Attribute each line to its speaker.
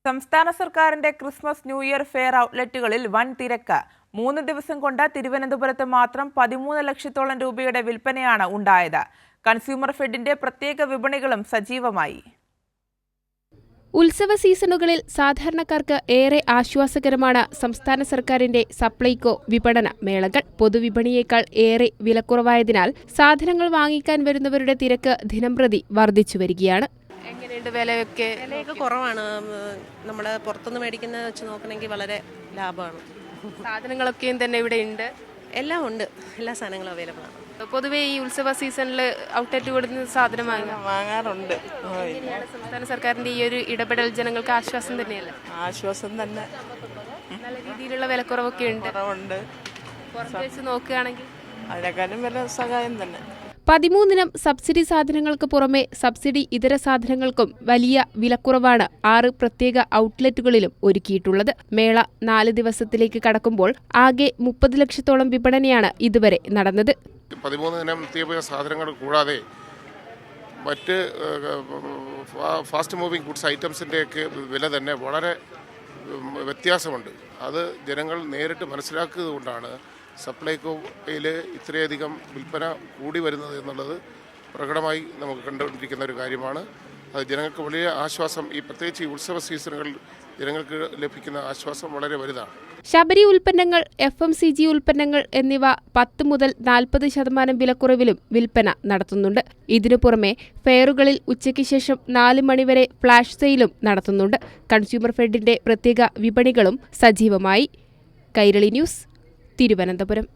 Speaker 1: സംസ്ഥാന സർക്കാരിന്റെ Christmas new year fair ഔട്ട്ലെറ്റുകളിൽ വൻ തിരക്ക്. 3 ദിവസം കൊണ്ട് തിരുവനന്തപുരത്ത് മാത്രം 13 ലക്ഷത്തോളം രൂപയുടെ വിൽപ്പനയാണ് ഉണ്ടായത്. കൺസ്യൂമർ ഫെഡിന്റെ പ്രത്യേക വിപണികളും സജീവമായി.
Speaker 2: ഉത്സവ സീസണുകളിൽ സാധാരണക്കാർക്ക് ഏറെ ആശ്വാസകരമാണ് സംസ്ഥാന സർക്കാരിന്റെ സപ്ലൈകോ വിപണന മേളകൾ. പൊതുവിപണിയേക്കാൾ ഏറെ വിലക്കുറവായതിനാൽ സാധനങ്ങൾ വാങ്ങിക്കാൻ വരുന്നവരുടെ തിരക്ക് ദിനംപ്രതി വർദ്ധിച്ചു വരികയാണ്.
Speaker 3: എങ്ങനെയുണ്ട് വിലയൊക്കെ കുറവാണ്. നമ്മൾ പുറത്തുനിന്ന് മേടിക്കുന്നത് വെച്ച് നോക്കണമെങ്കിൽ വളരെ ലാഭമാണ്.
Speaker 2: സാധനങ്ങളൊക്കെയും തന്നെ ഇവിടെ ഉണ്ട്,
Speaker 3: എല്ലാം ഉണ്ട്, എല്ലാ സാധനങ്ങളും അവൈലബിൾ ആണ്.
Speaker 2: പൊതുവെ ഈ ഉത്സവ സീസണിൽ ഔട്ട്ലെറ്റ് കൊടുക്കുന്ന സാധനം
Speaker 4: വാങ്ങാറുണ്ട്.
Speaker 2: സംസ്ഥാന സർക്കാരിന്റെ ഈ ഒരു ഇടപെടൽ ജനങ്ങൾക്ക് ആശ്വാസം തന്നെയല്ലേ?
Speaker 4: ആശ്വാസം തന്നെ.
Speaker 2: നല്ല രീതിയിലുള്ള വിലക്കുറവൊക്കെ ഉണ്ട്. പുറത്ത് വെച്ച് നോക്കുകയാണെങ്കിൽ
Speaker 4: അതിനേക്കാളും വില സഹായം തന്നെ.
Speaker 2: 13 സബ്സിഡി സാധനങ്ങൾക്ക് പുറമെ സബ്സിഡി ഇതര സാധനങ്ങൾക്കും വലിയ വിലക്കുറവാണ് 6 പ്രത്യേക ഔട്ട്ലെറ്റുകളിലും ഒരുക്കിയിട്ടുള്ളത്. മേള 4 ദിവസത്തിലേക്ക് കടക്കുമ്പോൾ ആകെ 30 ലക്ഷത്തോളം വിപണനയാണ് ഇതുവരെ നടന്നത്.
Speaker 5: 13 ഇനം നിത്യോപയോഗ സാധനങ്ങൾ കൂടാതെ മറ്റ് ഫാസ്റ്റ് മൂവിംഗ് ഗുഡ്സ് ഐറ്റംസിൻ്റെയൊക്കെ വില തന്നെ വളരെ വ്യത്യാസമുണ്ട്. അത് ജനങ്ങൾ നേരിട്ട് മനസ്സിലാക്കുന്നത് കൊണ്ടാണ് സപ്ലൈകോയിൽ ഇത്രയധികം വിൽപ്പന കൂടി വരുന്നത് എന്നുള്ളത് പ്രകടമായി നമുക്ക് കണ്ടുകൊണ്ടിരിക്കുന്ന ഒരു കാര്യമാണ്. അത് ജനങ്ങൾക്ക് വലിയ ആശ്വാസം, ഈ പ്രത്യേകിച്ച് ഈ ഉത്സവ സീസണുകളിൽ ജനങ്ങൾക്ക് ലഭിക്കുന്ന ആശ്വാസം വളരെ വലുതാണ്.
Speaker 2: ശബരി ഉൽപ്പന്നങ്ങൾ, FMCG ഉൽപ്പന്നങ്ങൾ എന്നിവ 10 മുതൽ 40% വിലക്കുറവിലും വിൽപ്പന നടത്തുന്നുണ്ട്. ഇതിനു പുറമെ ഫെയറുകളിൽ ഉച്ചയ്ക്ക് ശേഷം 4 മണിവരെ ഫ്ലാഷ് സെയിലും നടത്തുന്നുണ്ട്. കൺസ്യൂമർ ഫെഡിന്റെ പ്രത്യേക വിപണികളും സജീവമായി. കൈരളി ന്യൂസ്, തിരുവനന്തപുരം.